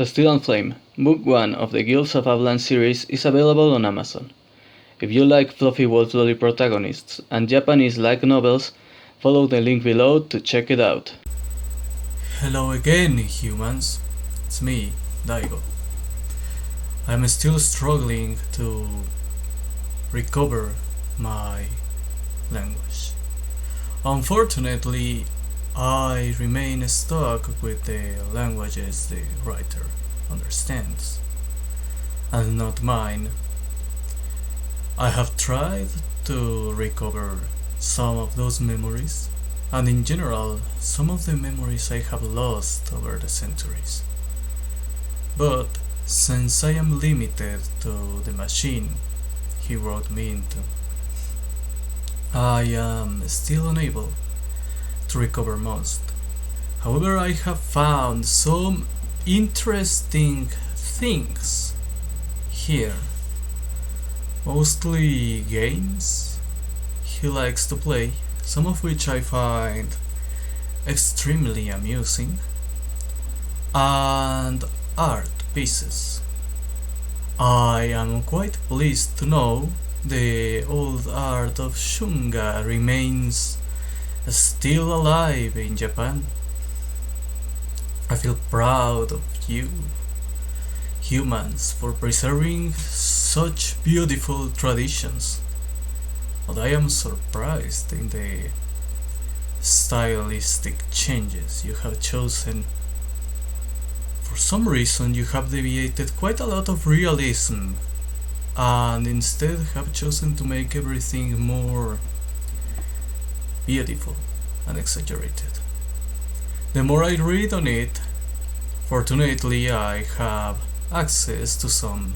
Steel and Flame, Book 1 of the Guilds of Avlaan series is available on Amazon. If you like fluffy world-lolly protagonists and Japanese light novels, follow the link below to check it out. Hello again, humans. It's me, Daigo. I'm still struggling to recover my language. Unfortunately, I remain stuck with the languages the writer understands, and not mine. I have tried to recover some of those memories, and in general, some of the memories I have lost over the centuries. But since I am limited to the machine he wrote me into, I am still unable to recover most. However, I have found some interesting things here. Mostly games he likes to play, some of which I find extremely amusing, and art pieces. I am quite pleased to know the old art of shunga remains still alive in Japan. I feel proud of you, humans, for preserving such beautiful traditions, but I am surprised in the stylistic changes you have chosen. For some reason you have deviated quite a lot of realism and instead have chosen to make everything more beautiful and exaggerated. The more I read on it, fortunately I have access to some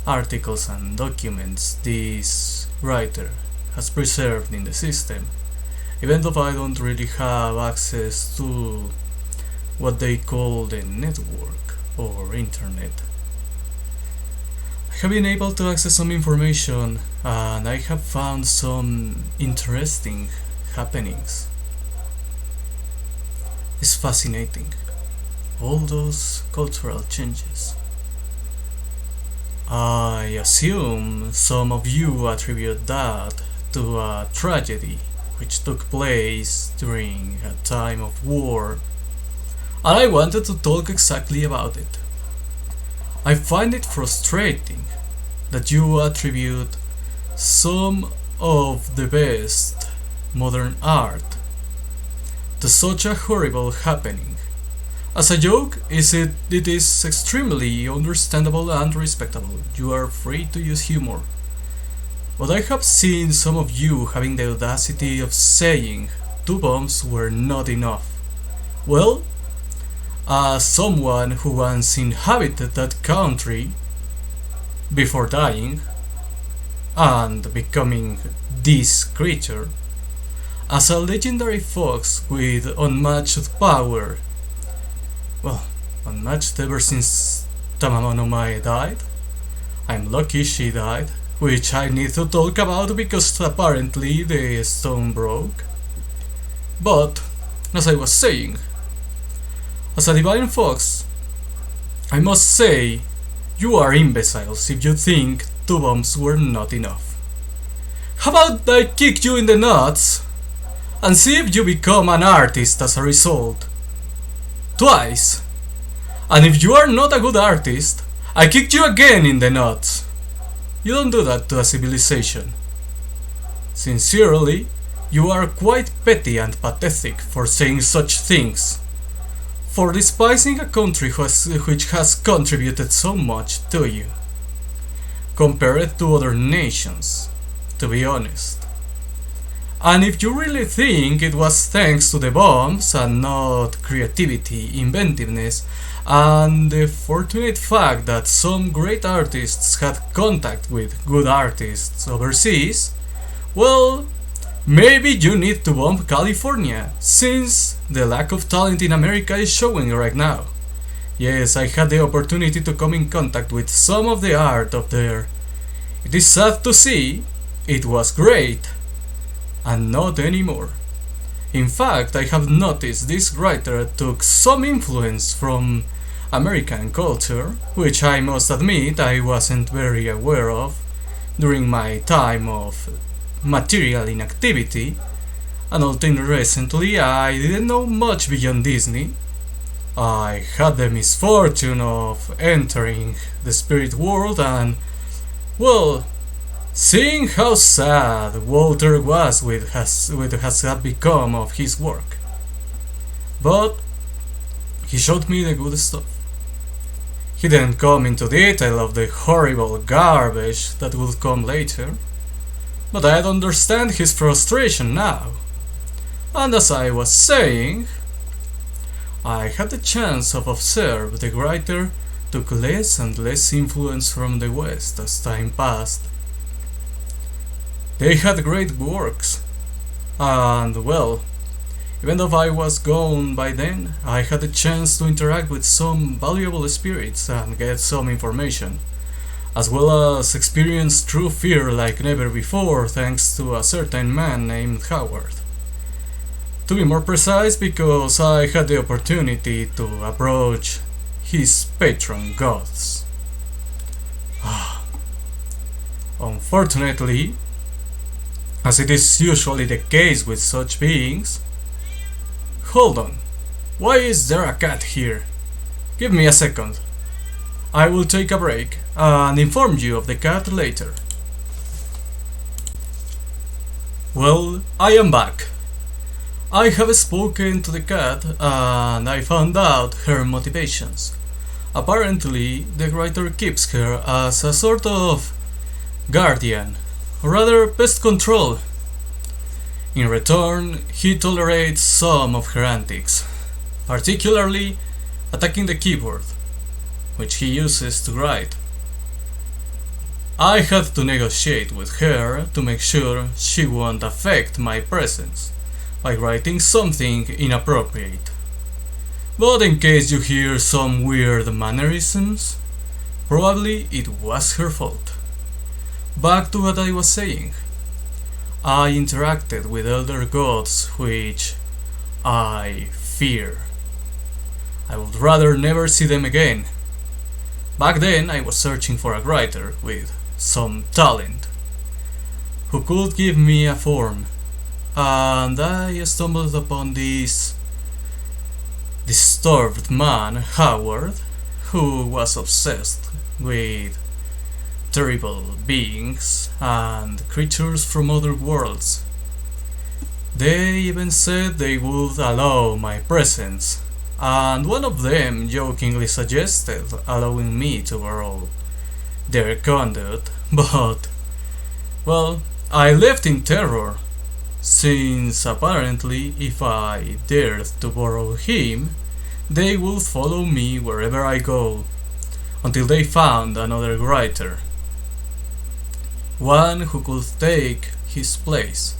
articles and documents this writer has preserved in the system, even though I don't really have access to what they call the network or internet. I have been able to access some information and I have found some interesting happenings. It's fascinating, all those cultural changes. I assume some of you attribute that to a tragedy which took place during a time of war, and I wanted to talk exactly about it. I find it frustrating that you attribute some of the best modern art to such a horrible happening. As a joke, it is extremely understandable and respectable. You are free to use humor. But I have seen some of you having the audacity of saying 2 bombs were not enough. Well, as someone who once inhabited that country before dying and becoming this creature, as a legendary fox with unmatched power, well, unmatched ever since Tamamo no Mae died. I'm lucky she died, which I need to talk about because apparently the stone broke. But, as I was saying, as a divine fox, I must say, you are imbeciles if you think 2 bombs were not enough. How about I kick you in the nuts and see if you become an artist as a result? Twice. And if you are not a good artist, I kick you again in the nuts. You don't do that to a civilization. Sincerely, you are quite petty and pathetic for saying such things, for despising a country which has contributed so much to you. Compare it to other nations, to be honest. And if you really think it was thanks to the bombs and not creativity, inventiveness, and the fortunate fact that some great artists had contact with good artists overseas, well, maybe you need to bomb California, since the lack of talent in America is showing right now. Yes, I had the opportunity to come in contact with some of the art up there. It is sad to see, it was great, and not anymore. In fact, I have noticed this writer took some influence from American culture, which I must admit I wasn't very aware of during my time of material inactivity, and until recently I didn't know much beyond Disney. I had the misfortune of entering the spirit world and, well, seeing how sad Walter was with what has become of his work. But he showed me the good stuff. He didn't come into detail of the horrible garbage that would come later, but I understand his frustration now. And as I was saying, I had the chance of observe the writer took less and less influence from the West as time passed. They had great works, and well, even though I was gone by then, I had the chance to interact with some valuable spirits and get some information, as well as experience true fear like never before thanks to a certain man named Howard. To be more precise, because I had the opportunity to approach his patron gods. Unfortunately, as it is usually the case with such beings... Hold on, why is there a cat here? Give me a second. I will take a break and inform you of the cat later. Well, I am back. I have spoken to the cat and I found out her motivations. Apparently, the writer keeps her as a sort of guardian, or rather pest control. In return, he tolerates some of her antics, particularly attacking the keyboard, which he uses to write. I had to negotiate with her to make sure she won't affect my presence by writing something inappropriate. But in case you hear some weird mannerisms, probably it was her fault. Back to what I was saying. I interacted with elder gods which I fear. I would rather never see them again. Back then I was searching for a writer with some talent who could give me a form, and I stumbled upon this disturbed man, Howard, who was obsessed with terrible beings and creatures from other worlds. They even said they would allow my presence, and one of them jokingly suggested allowing me to borrow their conduit, but, well, I left in terror, since apparently if I dared to borrow him, they would follow me wherever I go, until they found another writer, one who could take his place.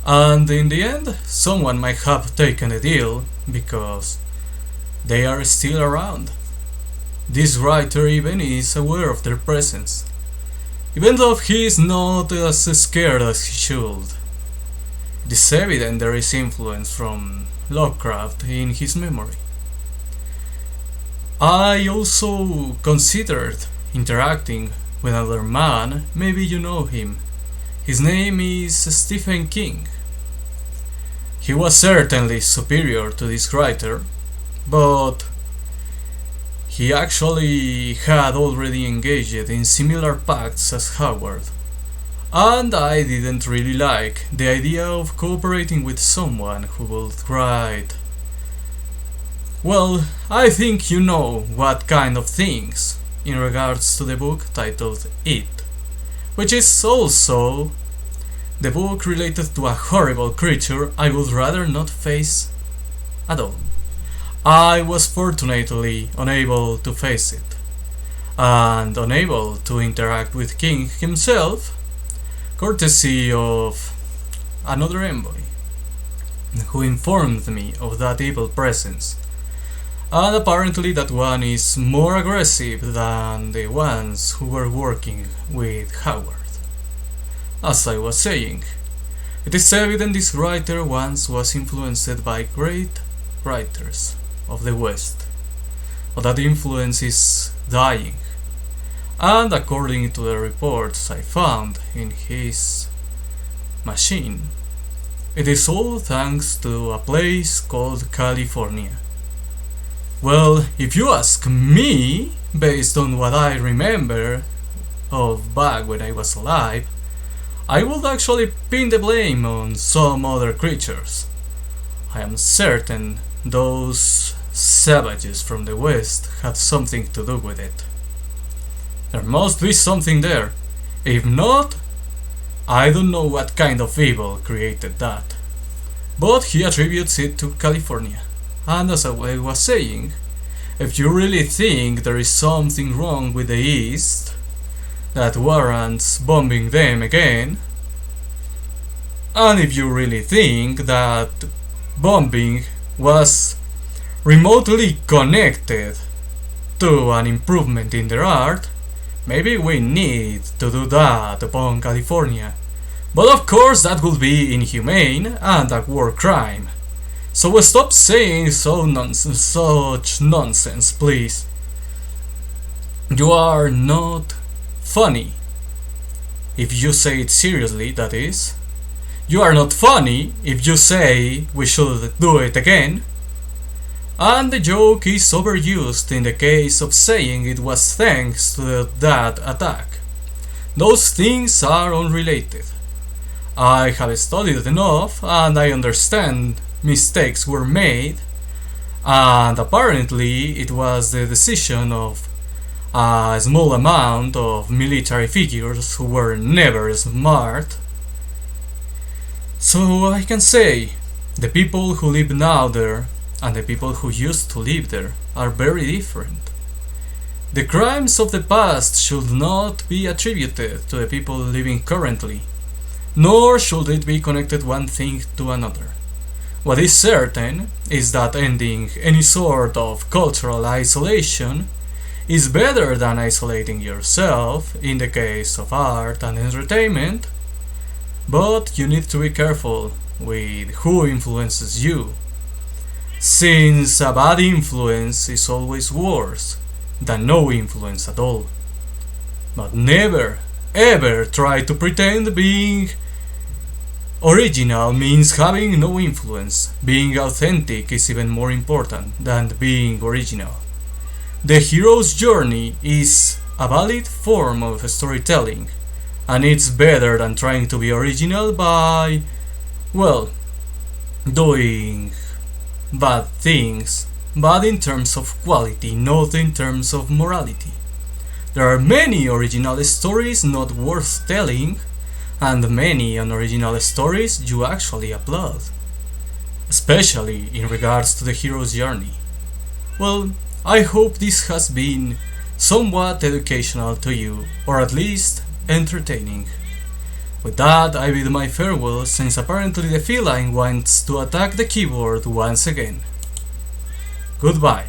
And in the end, someone might have taken a deal, because they are still around. This writer even is aware of their presence, even though he is not as scared as he should. It is evident there is influence from Lovecraft in his memory. I also considered interacting with another man, maybe you know him. His name is Stephen King. He was certainly superior to this writer, but he actually had already engaged in similar pacts as Howard, and I didn't really like the idea of cooperating with someone who would write, well, I think you know what kind of things, in regards to the book titled It, which is also the book related to a horrible creature I would rather not face at all. I was fortunately unable to face it, and unable to interact with King himself, courtesy of another envoy, who informed me of that evil presence, and apparently that one is more aggressive than the ones who were working with Howard. As I was saying, it is evident this writer once was influenced by great writers of the West, but that influence is dying. And according to the reports I found in his machine, it is all thanks to a place called California. Well, if you ask me, based on what I remember of back when I was alive, I would actually pin the blame on some other creatures. I am certain those savages from the west had something to do with it. There must be something there. If not, I don't know what kind of evil created that. But he attributes it to California. And as I was saying, if you really think there is something wrong with the East that warrants bombing them again, and if you really think that bombing was remotely connected to an improvement in their art, maybe we need to do that upon California. But of course that would be inhumane and a war crime. So stop saying such nonsense, please. You are not funny. If you say it seriously, that is. You are not funny if you say we should do it again. And the joke is overused in the case of saying it was thanks to that attack. Those things are unrelated. I have studied enough and I understand mistakes were made, and apparently it was the decision of a small amount of military figures who were never smart. So I can say the people who live now there and the people who used to live there are very different. The crimes of the past should not be attributed to the people living currently, nor should it be connected one thing to another. What is certain is that ending any sort of cultural isolation is better than isolating yourself in the case of art and entertainment, but you need to be careful with who influences you, since a bad influence is always worse than no influence at all. But never, ever try to pretend being original means having no influence. Being authentic is even more important than being original. The hero's journey is a valid form of storytelling, and it's better than trying to be original by, well, doing bad things, but in terms of quality, not in terms of morality. There are many original stories not worth telling, and many unoriginal stories you actually applaud, especially in regards to the hero's journey. Well, I hope this has been somewhat educational to you, or at least entertaining. With that, I bid my farewell, since apparently the feline wants to attack the keyboard once again. Goodbye.